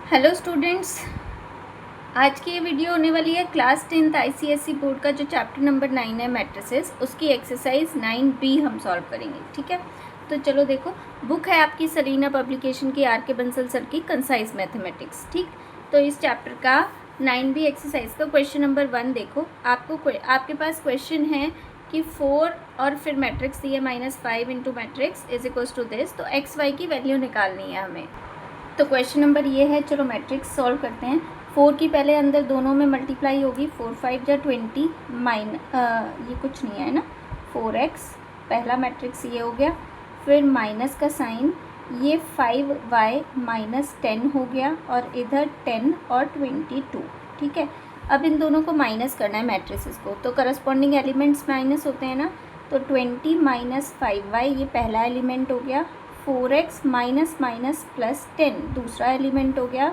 Hello students, आज की ये वीडियो होने वाली है क्लास 10th ICSE बोर्ड का जो चैप्टर नंबर 9 है मैट्रिसेस, उसकी एक्सरसाइज 9B हम सॉल्व करेंगे। ठीक है, तो चलो देखो, बुक है आपकी सरीना पब्लिकेशन की, आर के बंसल सर की कंसाइज मैथमेटिक्स। ठीक, तो इस चैप्टर का 9B एक्सरसाइज का क्वेश्चन नंबर 1 देखो। आपके पास क्वेश्चन है कि 4 और फिर मैट्रिक्स दिए -5 into matrix is equals to this. तो एक्स वाई की वैल्यू निकालनी है हमें। तो क्वेश्चन नंबर ये है, चलो मैट्रिक्स सॉल्व करते हैं। 4 की पहले अंदर दोनों में मल्टीप्लाई होगी, 4 5 जा 20 ये कुछ नहीं है ना, 4x पहला मैट्रिक्स ये हो गया। फिर माइनस का साइन, ये 5y माइनस 10 हो गया, और इधर 10 और 22। ठीक है, अब इन दोनों को माइनस करना है मैट्रिसेस को, तो करस्पॉन्डिंग एलिमेंट्स माइनस होते हैं ना। तो 20 माइनस 5y ये पहला एलिमेंट हो गया, 4x माइनस माइनस प्लस 10 दूसरा एलिमेंट हो गया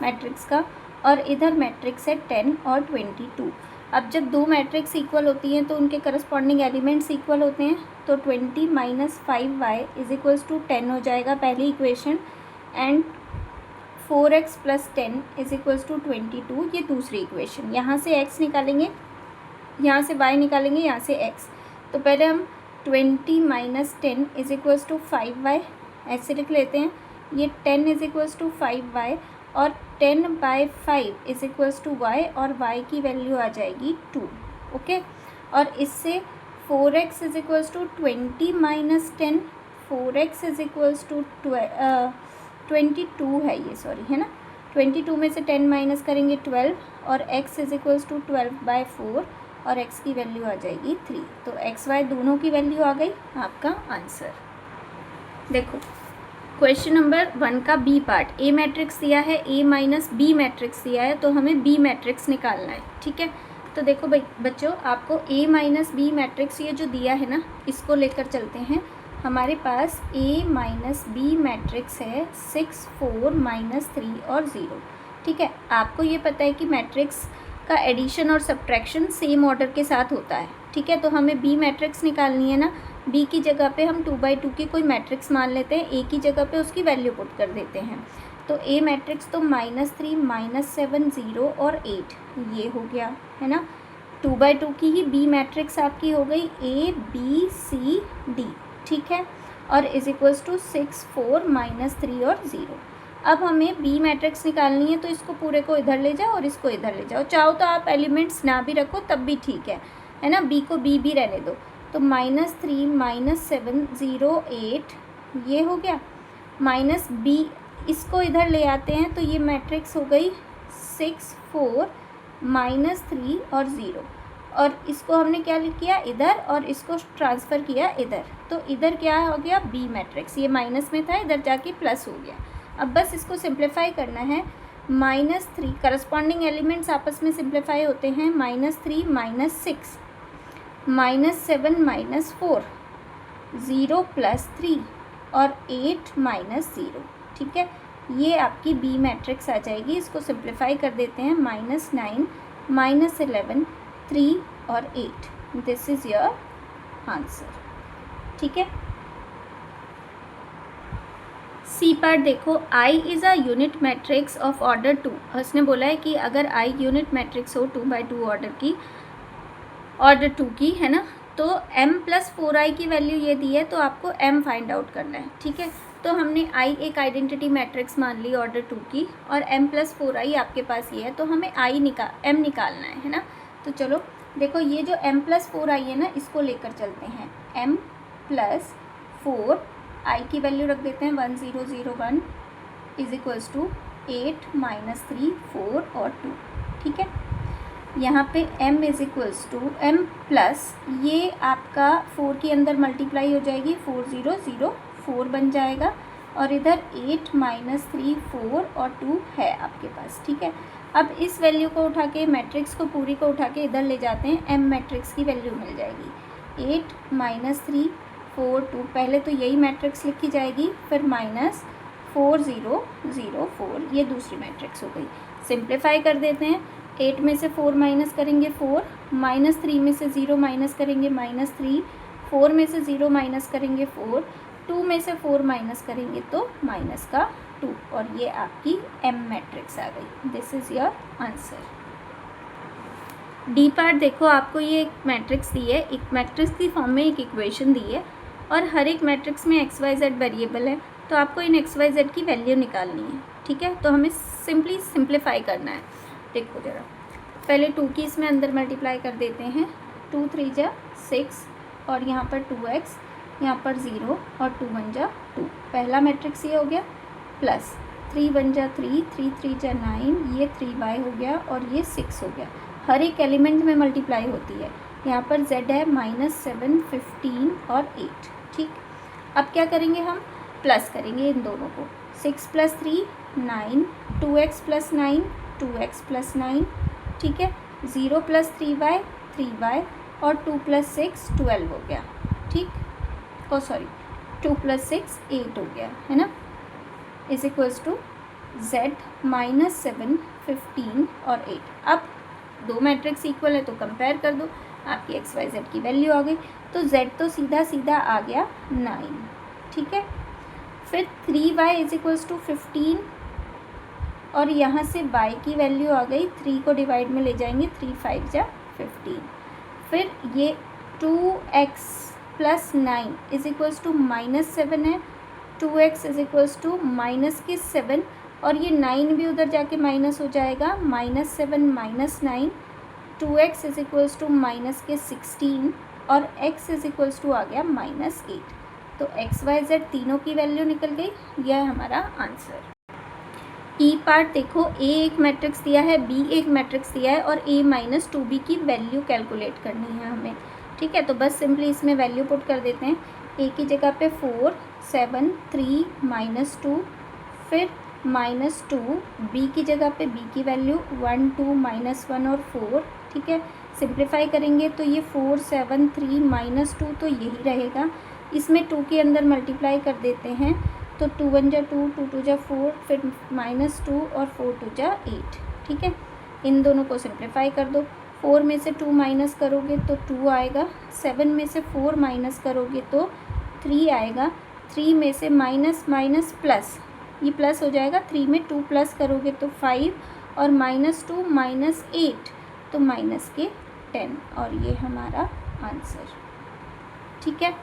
मैट्रिक्स का, और इधर मैट्रिक्स है 10 और 22। अब जब दो मैट्रिक्स इक्वल होती हैं तो उनके करस्पॉन्डिंग एलिमेंट्स इक्वल होते हैं। तो 20 minus 5y is equals to 10 हो जाएगा पहली equation, and 4x plus 10 is equals to 22 ये दूसरी इक्वेशन। यहाँ से x निकालेंगे, यहाँ से y निकालेंगे, यहाँ से x। तो पहले हम 20 minus 10 is equals to 5y ऐसे लिख लेते हैं। ये 10 इज इक्वल्स टू 5y, और 10/5 इज इक्वल्स टू y, और y की वैल्यू आ जाएगी 2। ओके, और इससे 4x is equals to 20 minus 10, 4x is equals to 22 है ये, सॉरी है ना। 22 में से 10 माइनस करेंगे 12, और x इज इक्वल्स टू 12/4, और x की वैल्यू आ जाएगी 3। तो x y दोनों की वैल्यू आ गई, आपका आंसर। देखो क्वेश्चन नंबर 1 का बी पार्ट, ए मैट्रिक्स दिया है, ए माइनस बी मैट्रिक्स दिया है, तो हमें बी मैट्रिक्स निकालना है। ठीक है, तो देखो बच्चों, आपको ए माइनस बी मैट्रिक्स ये जो दिया है ना, इसको लेकर चलते हैं। हमारे पास ए माइनस बी मैट्रिक्स है 6 4 -3 और 0। ठीक है, आपको ये पता है कि मैट्रिक्स का एडिशन और सब्ट्रैक्शन सेम ऑर्डर के साथ होता है। ठीक है, तो हमें बी मैट्रिक्स निकालनी है ना। बी की जगह पे हम 2/2 की कोई मैट्रिक्स मान लेते हैं, ए की जगह पे उसकी वैल्यू पुट कर देते हैं। तो ए मैट्रिक्स तो -3 -7 0 और 8 ये हो गया है ना। 2/2 की ही बी मैट्रिक्स आपकी हो गई A B C D। ठीक है, और इज इक्वल्स टू 6 4 -3 और 0। अब हमें बी मैट्रिक्स निकालनी है, तो इसको पूरे को इधर ले जाओ और इसको इधर ले जाओ। चाहो तो आप एलिमेंट्स ना भी रखो तब भी ठीक है ना, बी को बी भी रहने दो। तो -3 -7 0 8 ये हो गया, माइनस बी इसको इधर ले आते हैं, तो ये मैट्रिक्स हो गई 6 4 -3 और 0, और इसको हमने क्या किया इधर, और इसको ट्रांसफ़र किया इधर। तो इधर क्या हो गया बी मैट्रिक्स, ये माइनस में था, इधर जाके प्लस हो गया। अब बस इसको सिंप्लीफाई करना है। -3 करस्पॉन्डिंग एलिमेंट्स आपस में सिंप्लीफाई होते हैं, -3 -6 -7 -4 0 + 3 और 8 -0। ठीक है, ये आपकी बी मैट्रिक्स आ जाएगी। इसको सिंप्लीफाई कर देते हैं, -9 -11 3 और 8। This is your answer. ठीक है, सी पार्ट देखो, I is a unit matrix of order 2। उसने बोला है कि अगर I यूनिट मैट्रिक्स हो 2/2 ऑर्डर 2 की है ना, तो m + 4i की वैल्यू ये दी है, तो आपको m फाइंड आउट करना है। ठीक है, तो हमने I एक आइडेंटिटी मैट्रिक्स मान ली ऑर्डर 2 की, और m + 4i आपके पास ये है, तो हमें m निकालना है ना। तो चलो देखो, ये जो m + 4i है ना, इसको लेकर चलते हैं। m + 4 i की वैल्यू रख देते हैं 1 0 0 1 इज इक्वल्स टू 8 -3 4 और 2। ठीक है, यहाँ पे m is equals to m plus ये आपका 4 के अंदर मल्टीप्लाई हो जाएगी, 4 0 0 4 बन जाएगा, और इधर 8 -3 4 और 2 है आपके पास। ठीक है, अब इस वैल्यू को उठा के, मैट्रिक्स को पूरी को उठा के इधर ले जाते हैं, m मैट्रिक्स की वैल्यू मिल जाएगी 8 -3 4 2। पहले तो यही मैट्रिक्स लिखी जाएगी, फिर -4 0 0 4 ये दूसरी मैट्रिक्स हो गई। सिंप्लीफाई कर देते हैं, 8 में से 4 माइनस करेंगे 4, -3 में से 0 माइनस करेंगे -3, 4 में से 0 माइनस करेंगे 4, 2 में से 4 माइनस करेंगे तो माइनस का 2 और ये आपकी M मैट्रिक्स आ गई। This is your answer. D part देखो, आपको ये एक मैट्रिक्स दी है, एक मैट्रिक्स की फॉर्म में एक इक्वेशन दी है और हर एक मैट्रिक्स में एक्स वाई जेड वेरिएबल है, तो आपको इन एक्स वाई जेड की वैल्यू निकालनी है। ठीक है, तो हमें सिंपली सिंप्लीफाई करना है। देखो जरा, पहले 2 की इसमें अंदर मल्टीप्लाई कर देते हैं। 2 3 जा 6 और यहाँ पर 2x, यहाँ पर 0 और 2 1 जा 2। पहला मैट्रिक्स ये हो गया, प्लस 3 1 जा 3, 3 3 जा 9, ये 3y हो गया और ये 6 हो गया। हर एक एलिमेंट में मल्टीप्लाई होती है। यहाँ पर z है -7, 15 और 8। ठीक, अब क्या करेंगे, हम प्लस करेंगे इन दोनों को। 6 + 3 9, 2x + 9 2x + 9। ठीक है, 0 + 3y 3y और 2 + 6 12 हो गया। ठीक, 2 + 6 8 हो गया, है ना, इज इक्वल्स टू z -7, 15 और 8। अब दो मैट्रिक्स इक्वल है तो कंपेयर कर दो, आपकी एक्स वाई जेड की वैल्यू आ गई। तो z तो सीधा सीधा आ गया 9। ठीक है, फिर 3y इज इक्वल्स टू 15 और यहाँ से y की वैल्यू आ गई, 3 को डिवाइड में ले जाएंगे, 3 5 जा 15। फिर ये 2x + 9 इज इक्वल्स टू -7 है, 2x इज इक्वल्स टू -7 और ये 9 भी उधर जाके माइनस हो जाएगा, -7 -9, 2x इज इक्वल्स टू -16 और x इज इक्वल्स टू आ गया -8। तो एक्स वाई जेड तीनों की वैल्यू निकल गई, यह है हमारा आंसर। ई पार्ट देखो, ए एक मैट्रिक्स दिया है, बी एक मैट्रिक्स दिया है और a - 2b की वैल्यू कैलकुलेट करनी है हमें। ठीक है, तो बस सिंपली इसमें वैल्यू पुट कर देते हैं। a की जगह पे 4 7 3 -2, फिर -2, b की जगह पे b की वैल्यू 1 2 -1 और 4। ठीक है, सिंप्लीफाई करेंगे तो ये 4 7 3 -2 तो यही रहेगा। इसमें 2 के अंदर मल्टीप्लाई कर देते हैं तो 2 1 जा 2, 2 2 जा 4, फिर -2 और 4 2 जा 8। ठीक है, इन दोनों को सिंप्लीफाई कर दो। 4 में से 2 माइनस करोगे तो 2 आएगा, 7 में से 4 माइनस करोगे तो 3 आएगा, 3 में से माइनस माइनस प्लस, ये प्लस हो जाएगा, 3 में 2 प्लस करोगे तो 5 और -2 -8 तो माइनस के 10 और ये हमारा आंसर। ठीक है,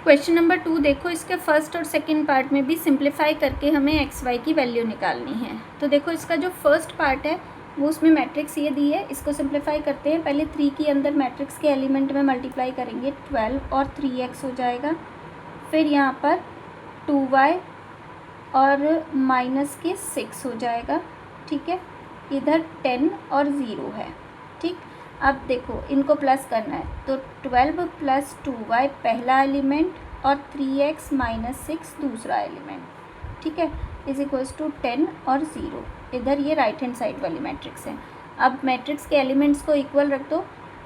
क्वेश्चन नंबर 2 देखो, इसके फर्स्ट और सेकंड पार्ट में भी सिंप्लीफाई करके हमें एक्स वाई की वैल्यू निकालनी है। तो देखो इसका जो फर्स्ट पार्ट है वो उसमें मैट्रिक्स ये दी है, इसको सिंप्लीफाई करते हैं। पहले 3 के अंदर मैट्रिक्स के एलिमेंट में मल्टीप्लाई करेंगे, 12 और 3x हो जाएगा। फिर यहाँ पर 2y और -6 हो जाएगा। ठीक है, इधर 10 और 0 है। ठीक, अब देखो इनको प्लस करना है तो 12 + 2y पहला एलिमेंट और 3x - 6 दूसरा एलिमेंट। ठीक है, इज इक्वल्स टू 10 और 0। इधर ये राइट हैंड साइड वाली मैट्रिक्स है। अब मैट्रिक्स के एलिमेंट्स को इक्वल रख दो,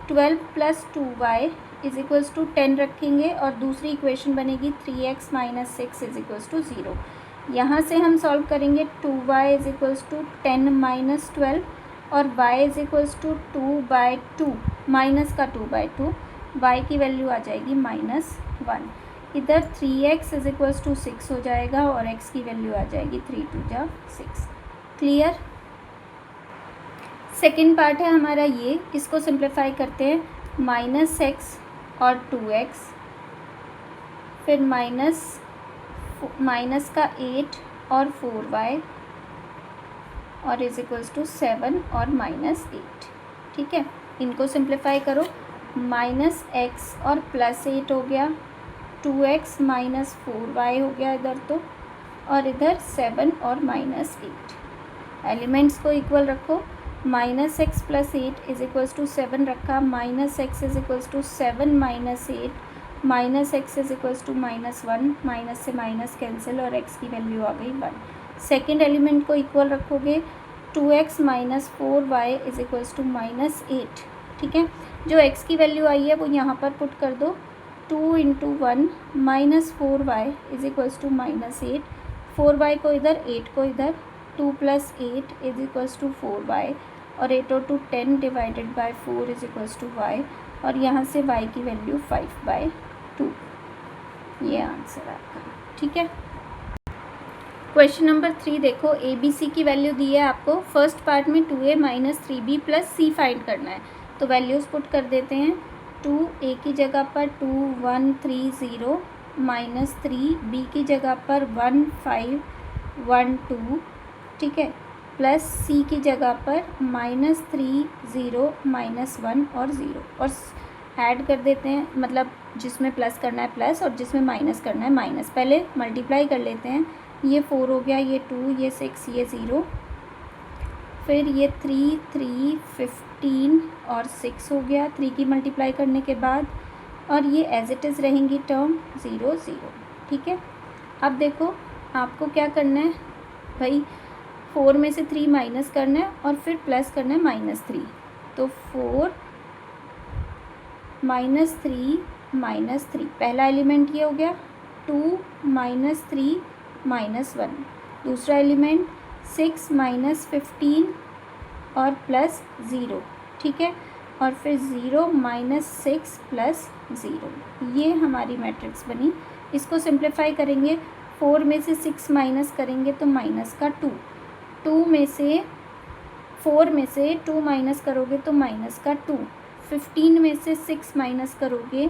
12 + 2y इज इक्वल्स टू 10 रखेंगे और दूसरी इक्वेशन बनेगी 3x - 6 इज इक्वल्स टू 0। यहाँ से हम सॉल्व करेंगे, 2y इज इक्वल्स टू 10 - 12 और y is equals to 2/2, minus का 2/2, y की वैल्यू आ जाएगी -1। इधर 3x इज इक्वल्स टू 6 हो जाएगा और x की वैल्यू आ जाएगी 3 2 जा 6। क्लियर। सेकेंड पार्ट है हमारा ये, इसको सिंप्लीफाई करते हैं, -x और 2x, फिर माइनस का 8 और 4y और इज इक्वल्स टू 7 और -8। ठीक है, इनको सिंप्लीफाई करो, -x और +8 हो गया, 2x - 4y हो गया इधर तो, और इधर 7 और -8। एलिमेंट्स को इक्वल रखो, -x + 8 इज इक्वल्स टू 7 रखा, -x is equals to 7 -8, -x is equals to -1, minus से माइनस कैंसिल और x की वैल्यू आ गई 1। सेकेंड एलिमेंट को इक्वल रखोगे, 2x - 4y is equals to -8। ठीक है, जो x की वैल्यू आई है वो यहाँ पर पुट कर दो, 2 × 1 -4y is equals to -8, 4y को इधर 8 को इधर, 2 + 8 इज इक्वल्स टू 4y और 8 और 2 10 divided by 4 is equals to y और यहाँ से y की वैल्यू 5/2। ये आंसर आपका। ठीक है। क्वेश्चन नंबर 3 देखो, ए बी सी की वैल्यू दी है आपको। फर्स्ट पार्ट में 2a माइनस 3b प्लस सी फाइंड करना है, तो वैल्यूज़ पुट कर देते हैं। 2a की जगह पर 2 1 3 0 माइनस 3b की जगह पर 1 5 1 2, ठीक है, प्लस सी की जगह पर माइनस 3 0 माइनस 1 और 0, और ऐड कर देते हैं, मतलब जिसमें प्लस करना है प्लस और जिसमें माइनस करना है माइनस। पहले मल्टीप्लाई कर लेते हैं, ये 4 हो गया, ये 2, ये 6, ये 0, फिर ये 3 3 15 और 6 हो गया 3 की मल्टीप्लाई करने के बाद, और ये एज इट इज़ रहेंगी टर्म 0 0, ठीक है। अब देखो आपको क्या करना है भाई, 4 में से 3 माइनस करना है और फिर प्लस करना है -3, तो 4 -3 पहला एलिमेंट ये हो गया, 2 -3 -1, दूसरा एलिमेंट 6 -15 और प्लस 0, ठीक है, और फिर 0 -6 प्लस 0, ये हमारी मैट्रिक्स बनी। इसको सिंप्लीफाई करेंगे, 4 में से 6 माइनस करेंगे तो माइनस का 2, 4 में से 2 माइनस करोगे तो माइनस का 2, 15 में से 6 माइनस करोगे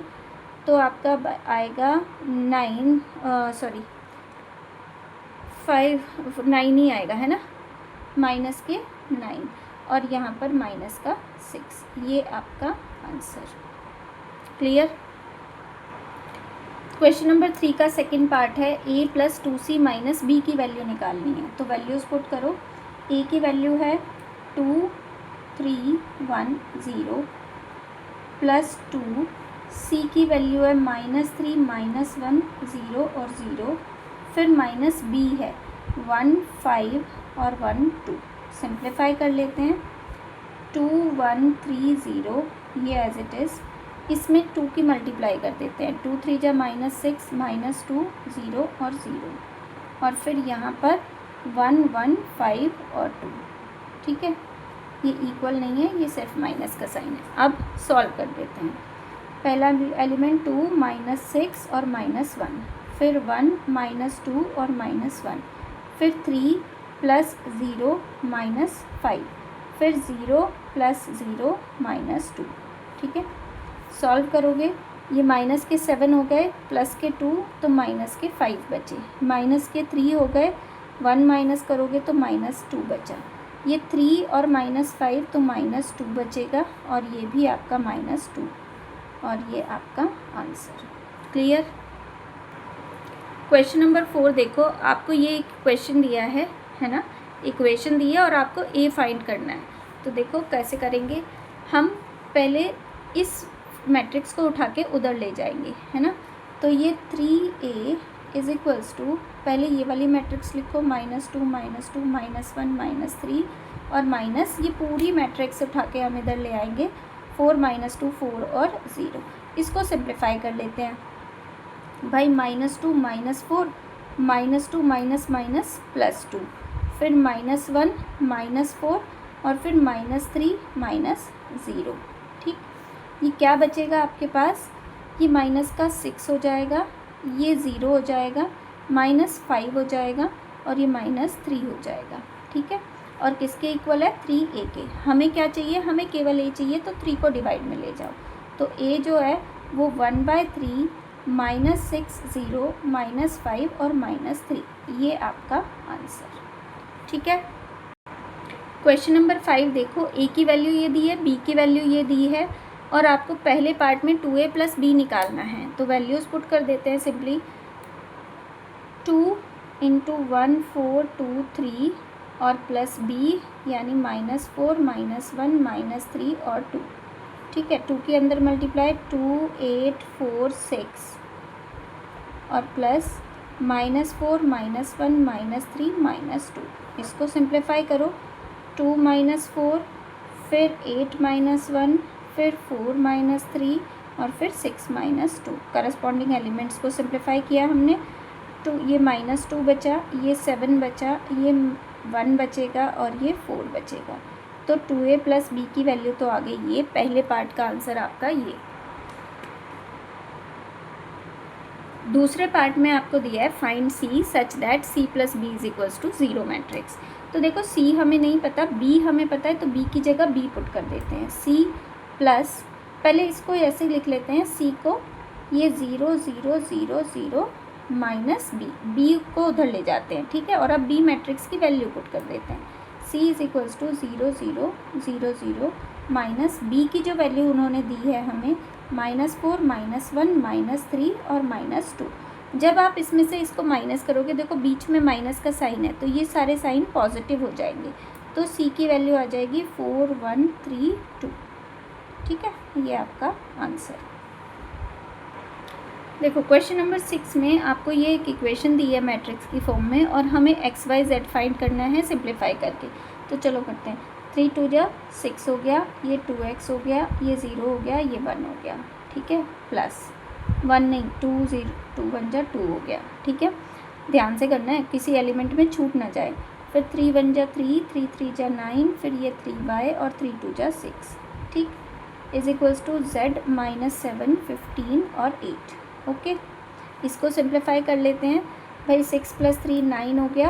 तो आपका आएगा 9 ही आएगा, है ना, माइनस के 9 और यहाँ पर माइनस का 6, ये आपका आंसर। क्लियर। क्वेश्चन नंबर 3 का सेकंड पार्ट है, a plus 2c minus b की वैल्यू निकालनी है, तो वैल्यूज़ पुट करो। a की वैल्यू है 2 3 1 0 प्लस 2, c की वैल्यू है -3 -1 0 और 0, फिर माइनस b है 1 5 और 1 2, सिंप्लीफाई कर लेते हैं। 2 1 3 0, ये एज इट इज़, इसमें 2 की मल्टीप्लाई कर देते हैं, 2 3 जा -6 -2 0 और 0, और फिर यहाँ पर 1 1 5 और 2, ठीक है, ये इक्वल नहीं है, ये सिर्फ माइनस का साइन है। अब सॉल्व कर देते हैं। पहला एलिमेंट 2 -6 और -1, फिर 1 -2 और -1, फिर 3 प्लस 0 -5, फिर 0 प्लस 0 -2, ठीक है। सॉल्व करोगे, ये माइनस के 7 हो गए, प्लस के 2 तो माइनस के 5 बचे, माइनस के 3 हो गए, 1 माइनस करोगे तो -2 बचा, ये 3 और -5 तो -2 बचेगा, और ये भी आपका -2, और ये आपका आंसर। क्लियर। क्वेश्चन नंबर 4 देखो, आपको ये एक क्वेश्चन दिया है ना, इक्वेशन दी है और आपको a फाइंड करना है, तो देखो कैसे करेंगे। हम पहले इस मैट्रिक्स को उठा के उधर ले जाएंगे, है ना, तो ये 3a इज इक्वल्स टू, पहले ये वाली मैट्रिक्स लिखो, -2 -2 -1 -3 और माइनस, ये पूरी मैट्रिक्स उठा के हम इधर ले आएंगे, 4 -2 4 और 0। इसको सिंप्लीफाई कर लेते हैं भाई, -2 -4 -2 माइनस +2, फिर -1 -4 और फिर -3 -0, ठीक। ये क्या बचेगा आपके पास, ये माइनस का 6 हो जाएगा, ये 0 हो जाएगा, -5 हो जाएगा और ये -3 हो जाएगा, ठीक है। और किसके इक्वल है, 3a के। हमें क्या चाहिए, हमें केवल a चाहिए, तो 3 को डिवाइड में ले जाओ, तो a जो है वो 1/3 -6 0 -5 और -3, ये आपका आंसर, ठीक है। क्वेश्चन नंबर 5 देखो, a की वैल्यू ये दी है, b की वैल्यू ये दी है, और आपको पहले पार्ट में 2a प्लस b निकालना है, तो वैल्यूज़ पुट कर देते हैं सिंपली। 2 × 1 4 2 3 और प्लस b यानी -4 -1 -3 और 2, ठीक है। 2 के अंदर मल्टीप्लाई, 2 8 4 6 और प्लस -4 -1 -3 -2, इसको सिंप्लीफाई करो, 2 -4 फिर 8 -1 फिर 4 -3 और फिर 6 -2, करस्पॉन्डिंग एलिमेंट्स को सिंप्लीफाई किया हमने, तो ये -2 बचा, ये 7 बचा, ये 1 बचेगा और ये 4 बचेगा, तो 2a प्लस b की वैल्यू तो आ गई, ये पहले पार्ट का आंसर आपका ये। दूसरे पार्ट में आपको दिया है find C such that C plus B is equals to 0 matrix. तो देखो सी हमें नहीं पता, बी हमें पता है, तो बी की जगह बी पुट कर देते हैं। सी प्लस, पहले इसको ऐसे लिख लेते हैं, सी को ये 0 0 0 0 माइनस बी, बी को उधर ले जाते हैं, ठीक है, और अब बी मैट्रिक्स की वैल्यू पुट कर देते हैं। C is equals to 0 0 0 0 minus B की जो वैल्यू उन्होंने दी है हमें -4 -1 -3 और -2। जब आप इसमें से इसको माइनस करोगे, देखो बीच में माइनस का साइन है, तो ये सारे साइन पॉजिटिव हो जाएंगे, तो सी की वैल्यू आ जाएगी 4 1 3 2। ठीक है, ये आपका आंसर। देखो क्वेश्चन नंबर 6 में आपको ये एक इक्वेशन दी है मैट्रिक्स की फॉर्म में, और हमें एक्स वाई जेड फाइंड करना है सिंप्लीफाई करके। तो चलो करते हैं। 3 2 जा 6 हो गया, ये 2x हो गया, ये 0 हो गया, ये 1 हो गया, ठीक है, प्लस 1 नहीं 2 1 जा 2 हो गया, ठीक है। ध्यान से करना है, किसी एलिमेंट में छूट ना जाए। फिर 3 1 जा 3 3 3 जा 9, फिर ये 3y और 3 2 जा 6, ठीक, इज इक्वल्स टू z -7 15 और 8। ओके, इसको सिंप्लीफाई कर लेते हैं भाई। 6 + 3 9 हो गया,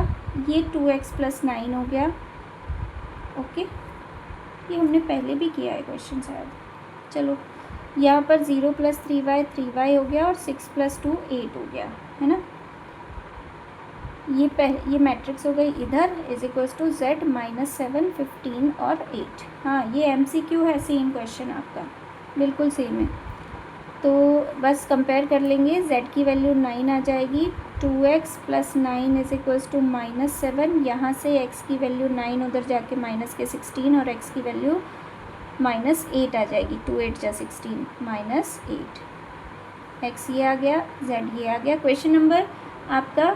ये 2x + 9 हो गया। ओके, ये हमने पहले भी किया है क्वेश्चन शायद। चलो, यहाँ पर 0 + 3y हो गया, और 6 + 2 8 हो गया, है ना। ये मैट्रिक्स हो गई इधर, इज इक्वल्स टू z -7 15 और 8। हाँ, ये MCQ है, सेम क्वेश्चन आपका बिल्कुल सेम है। तो बस कंपेयर कर लेंगे, z की वैल्यू 9 आ जाएगी, 2x + 9 इज इक्वल्स टू -7, यहाँ से x की वैल्यू 9 उधर जाके माइनस के 16, और x की वैल्यू -8 आ जाएगी, 2 8 जा 16 -8, x ये आ गया, z ये आ गया। क्वेश्चन नंबर आपका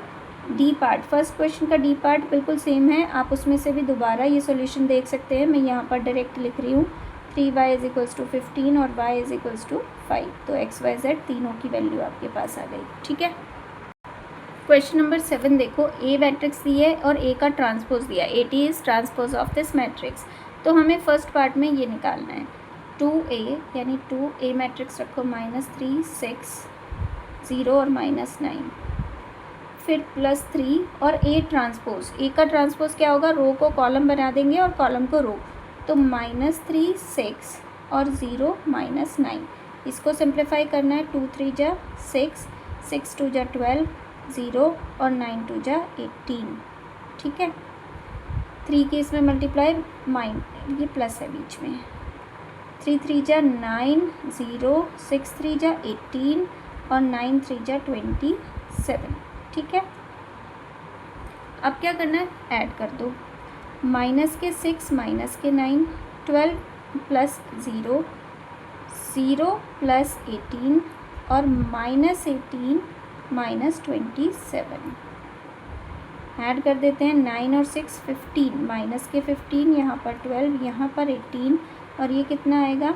डी पार्ट, फर्स्ट क्वेश्चन का डी पार्ट बिल्कुल सेम है, आप उसमें से भी दोबारा ये सॉल्यूशन देख सकते हैं। मैं यहाँ पर डायरेक्ट लिख रही हूँ, 3y इज इक्वल्स टू 15 और y इज इक्वल्स टू 5, तो x y z तीनों की वैल्यू आपके पास आ गई, ठीक है। क्वेश्चन नंबर 7 देखो, A मैट्रिक्स दी है और A का ट्रांसपोज दिया है, AT is transpose of this matrix. तो हमें फर्स्ट पार्ट में ये निकालना है, 2A यानी 2A मैट्रिक्स रखो, -3 6 0 और -9, फिर +3 और A ट्रांसपोज। A का ट्रांसपोज क्या होगा, रो को कॉलम बना देंगे और कॉलम को रो, तो -3 6 और 0 -9। इसको सिंप्लीफाई करना है, 2 3 जा 6 6 2 जा 12 0 और 9 2 जा 18, ठीक है। 3 के इसमें मल्टीप्लाई, ये प्लस है बीच में, 3 3 जा 9 0 6 3 जा 18 और 9 3 जा 27, ठीक है। अब क्या करना है, ऐड कर दो, -6 -9 12 + 0 0 + 18 और -18 -27, ऐड कर देते हैं, 9 और 6 15, -15 यहाँ पर 12, यहाँ पर 18, और ये कितना आएगा,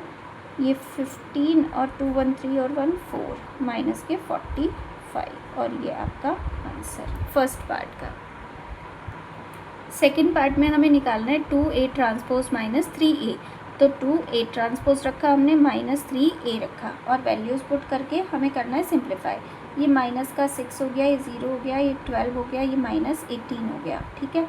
ये 15 और 2 1 3 और 1 4 -45, और ये आपका आंसर फर्स्ट पार्ट का। सेकेंड पार्ट में हमें निकालना है 2A ट्रांसपोज -3A, तो 2A ट्रांसपोज रखा हमने, -3A रखा, और वैल्यूज़ पुट करके हमें करना है सिंप्लीफाई। ये माइनस का 6 हो गया, ये 0 हो गया, ये 12 हो गया, ये -18 हो गया, ठीक है।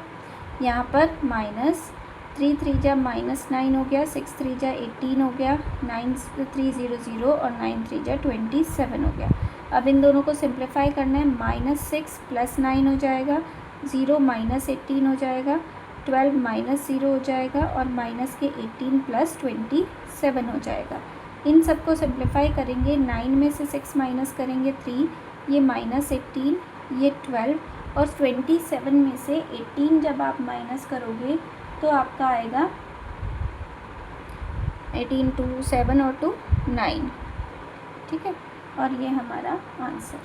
यहाँ पर -3 3 जा -9 हो गया, 6 3 जा 18 हो गया, 9 3 0 0 और 9 3 जा 27 हो गया। अब इन दोनों को सिंप्लीफाई करना है, -6 + 9 हो जाएगा, 0 -18 हो जाएगा, 12 -0 हो जाएगा, और माइनस के 18 + 27 हो जाएगा। इन सब को सिंप्लीफाई करेंगे, 9 में से 6 माइनस करेंगे 3, ये -18, ये 12, और 27 में से 18 जब आप माइनस करोगे तो आपका आएगा 18 2 7 और 2 9, ठीक है, और ये हमारा आंसर।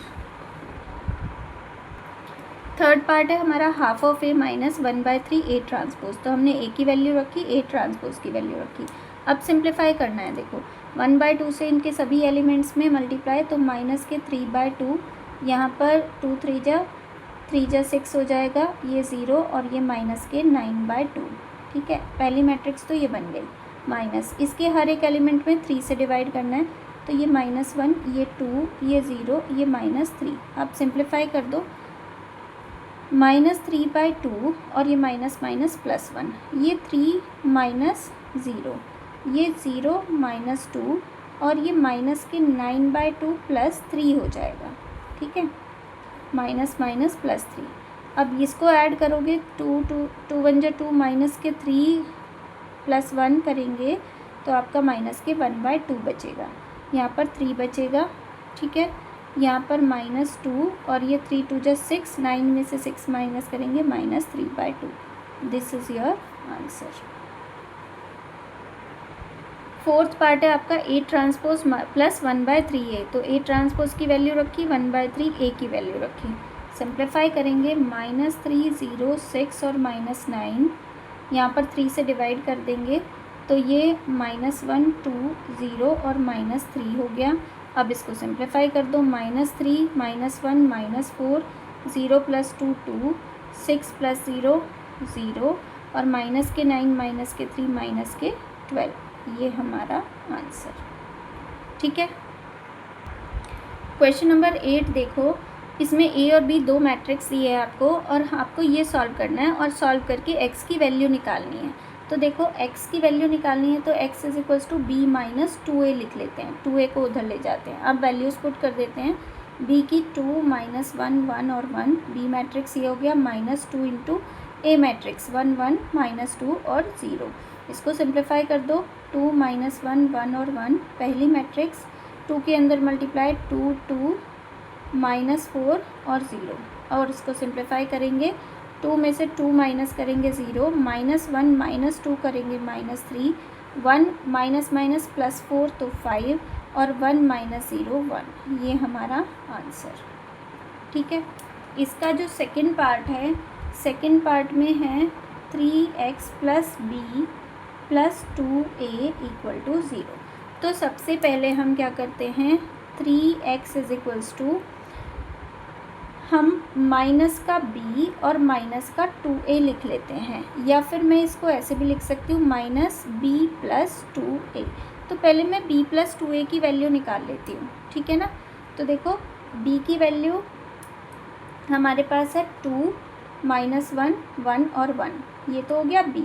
थर्ड पार्ट है हमारा, ½ ऑफ A -1/3 A ट्रांसपोज। तो हमने A की वैल्यू रखी, A ट्रांसपोज की वैल्यू रखी। अब सिंप्लीफाई करना है, देखो 1/2 से इनके सभी एलिमेंट्स में मल्टीप्लाई, तो -3/2, यहाँ पर 2 3 जा 6 हो जाएगा, ये 0 और ये -9/2, ठीक है। पहली मैट्रिक्स तो ये बन गई, माइनस इसके हर एक एलिमेंट में 3 से डिवाइड करना है, तो ये -1, ये 2, ये 0, ये -3। आप सिंप्लीफाई कर दो, -3/2 और ये माइनस माइनस +1, ये 3 -0, ये 0 -2 और ये माइनस के 9/2 +3 हो जाएगा। ठीक है, माइनस माइनस +3। अब इसको ऐड करोगे, 2 1 जा 2, माइनस के 3 +1 करेंगे तो आपका माइनस के 1/2 बचेगा। यहाँ पर 3 बचेगा। ठीक है, यहाँ पर -2 और ये 3 2 जा 6, 9 में से 6 माइनस करेंगे, -3/2। This is your answer. Fourth part है आपका A ट्रांसपोज प्लस 1/3A। तो A ट्रांसपोज की वैल्यू रखी, 1/3A की वैल्यू रखी। सिंप्लीफाई करेंगे, -3 0 6 और -9, यहाँ पर 3 से डिवाइड कर देंगे तो ये -1 2 0 और -3 हो गया। अब इसको सिंप्लीफाई कर दो, -3 -1 -4, 0 + 2 2, 6 + 0 0 और माइनस के 9 माइनस के 3 माइनस के 12। ये हमारा आंसर। ठीक है, क्वेश्चन नंबर 8 देखो, इसमें A और B दो मैट्रिक्स दिए है आपको और आपको ये सॉल्व करना है और सॉल्व करके x की वैल्यू निकालनी है। तो देखो x की वैल्यू निकालनी है तो x = b - 2a लिख लेते हैं, 2a को उधर ले जाते हैं। अब वैल्यूज़ पुट कर देते हैं, b की 2 -1 1 और 1, b मैट्रिक्स ये हो गया -2 इंटू a मैट्रिक्स 1 1 -2 और 0। इसको सिंप्लीफाई कर दो, 2 -1 1 और 1 पहली मैट्रिक्स, 2 के अंदर मल्टीप्लाई 2 2 -4 और 0 और इसको सिंप्लीफाई करेंगे, 2 में से 2 माइनस करेंगे 0, -1 -2 करेंगे -3, 1 माइनस +4 तो 5 और 1 -0 1। ये हमारा आंसर। ठीक है, इसका जो सेकंड पार्ट है, सेकंड पार्ट में है 3x + b + 2a = 0। तो सबसे पहले हम क्या करते हैं, 3x = हम माइनस का b और माइनस का 2a लिख लेते हैं, या फिर मैं इसको ऐसे भी लिख सकती हूँ -b + 2a। तो पहले मैं b + 2a की वैल्यू निकाल लेती हूँ। ठीक है ना, तो देखो b की वैल्यू हमारे पास है 2 -1 1 और 1, ये तो हो गया b।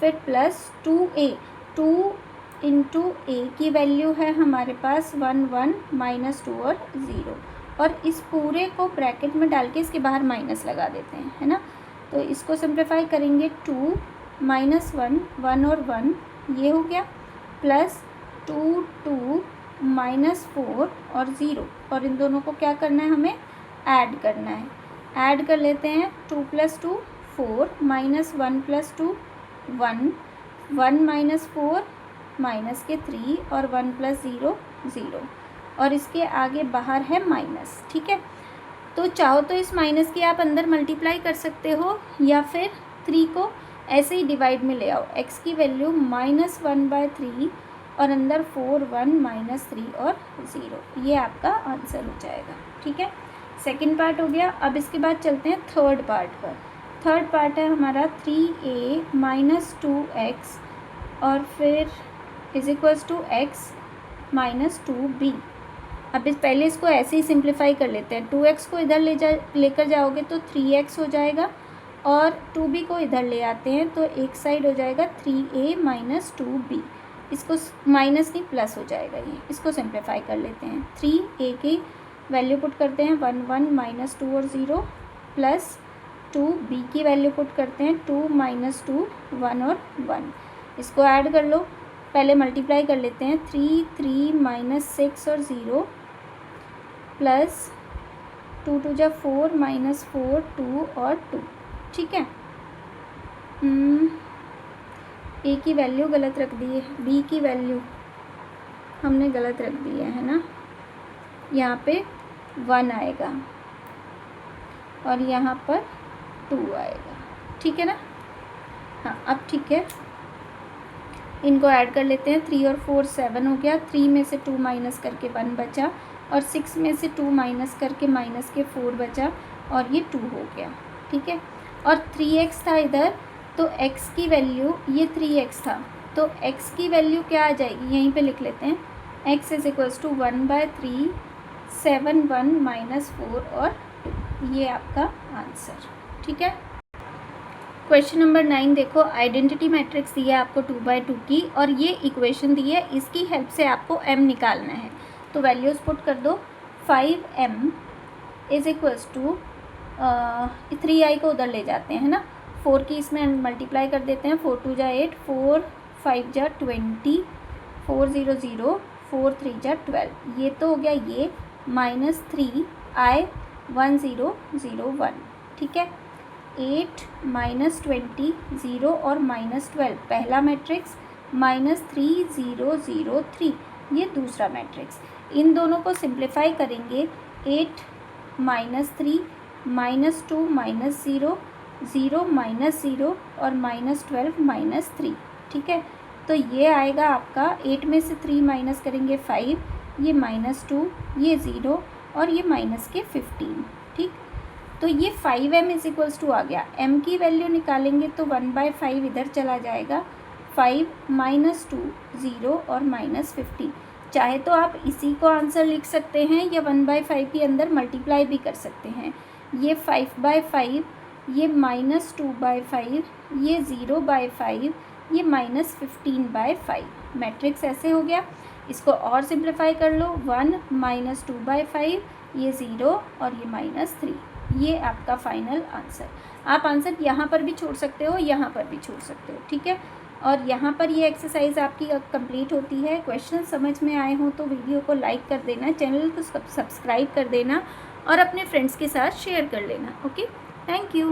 फिर प्लस 2a, 2 इंटू a की वैल्यू है हमारे पास 1 1 -2 और 0, और इस पूरे को ब्रैकेट में डाल के इसके बाहर माइनस लगा देते हैं, है ना। तो इसको सिंप्लीफाई करेंगे, 2 -1 1 और 1 ये हो गया, प्लस 2 2 -4 और 0, और इन दोनों को क्या करना है, हमें ऐड करना है। ऐड कर लेते हैं, 2 + 2 4 -1 + 2 1 1 -4 माइनस के 3 और 1 + 0 0, और इसके आगे बाहर है माइनस। ठीक है, तो चाहो तो इस माइनस की आप अंदर मल्टीप्लाई कर सकते हो, या फिर 3 को ऐसे ही डिवाइड में ले आओ। x की वैल्यू -1/3 और अंदर 4 1 -3 और 0। ये आपका आंसर हो जाएगा। ठीक है, सेकंड पार्ट हो गया। अब इसके बाद चलते हैं थर्ड पार्ट पर। थर्ड पार्ट है हमारा 3a - 2x और फिर = x - 2b। अब पहले इसको ऐसे ही सिंप्लीफाई कर लेते हैं, 2x को इधर लेकर जाओगे तो 3x हो जाएगा, और 2b को इधर ले आते हैं तो एक साइड हो जाएगा 3a - 2b। इसको माइनस नहीं प्लस हो जाएगा ये। इसको सिंप्लीफाई कर लेते हैं, 3a की वैल्यू पुट करते हैं 1 1 -2 और 0, प्लस 2b की वैल्यू पुट करते हैं 2 -2 1 और 1। इसको ऐड कर लो, पहले मल्टीप्लाई कर लेते हैं, 3 3 -6 और 0, प्लस 2 2 जा 4 -4 2 और 2। ठीक है, a की वैल्यू गलत रख दी है, b की वैल्यू हमने गलत रख दी है ना। यहाँ पे 1 आएगा और यहाँ पर 2 आएगा। ठीक है ना, हाँ अब ठीक है, इनको ऐड कर लेते हैं, 3 और 4 7 हो गया, 3 में से 2 माइनस करके 1 बचा, और 6 में से 2 माइनस करके माइनस के 4 बचा, और ये 2 हो गया। ठीक है, और 3x था इधर, तो x की वैल्यू, ये 3x था तो x की वैल्यू क्या आ जाएगी, यहीं पे लिख लेते हैं, x is equals to 1/3 7 1 minus 4 और ये आपका आंसर। ठीक है। क्वेश्चन नंबर 9 देखो, आइडेंटिटी मैट्रिक्स दी है आपको 2/2 की और ये इक्वेशन दी है, इसकी हेल्प से आपको m निकालना है। तो वैल्यूज पुट कर दो। 5m is equals to 3i को उधर ले जाते हैं ना, 4 की इसमें मल्टीप्लाई कर देते हैं, 4 2 जा 8, 4 5 जा 20, 4 0 0, 4 3 जा 12, ये तो हो गया ये, -3i 1 0 0 1। ठीक है। 8 -20 0 और -12 पहला मैट्रिक्स, -3 0 0 3 ये दूसरा मैट्रिक्स। इन दोनों को सिंप्लीफाई करेंगे, 8 -3 -2 -0 0 -0 और -12 -3। ठीक है। तो ये आएगा आपका, 8 में से 3 माइनस करेंगे 5, ये -2, ये 0 और ये माइनस के 15। ठीक। तो ये 5m इज इक्वल्स टू आ गया, m की वैल्यू निकालेंगे तो 1/5 इधर चला जाएगा, 5 -2 0 और -15। चाहे तो आप इसी को आंसर लिख सकते हैं या 1/5 के अंदर मल्टीप्लाई भी कर सकते हैं। ये 5/5, ये -2/5, ये 0/5, ये -15/5 मैट्रिक्स ऐसे हो गया। इसको और सिंप्लीफाई कर लो, 1 -2/5, ये 0 और ये -3, ये आपका फाइनल आंसर। आप आंसर यहाँ पर भी छोड़ सकते हो, यहाँ पर भी छोड़ सकते हो। ठीक है। और यहाँ पर ये एक्सरसाइज आपकी कंप्लीट होती है। क्वेश्चन समझ में आए हों तो वीडियो को लाइक कर देना, चैनल को सब्सक्राइब कर देना और अपने फ्रेंड्स के साथ शेयर कर लेना। Okay, thank you.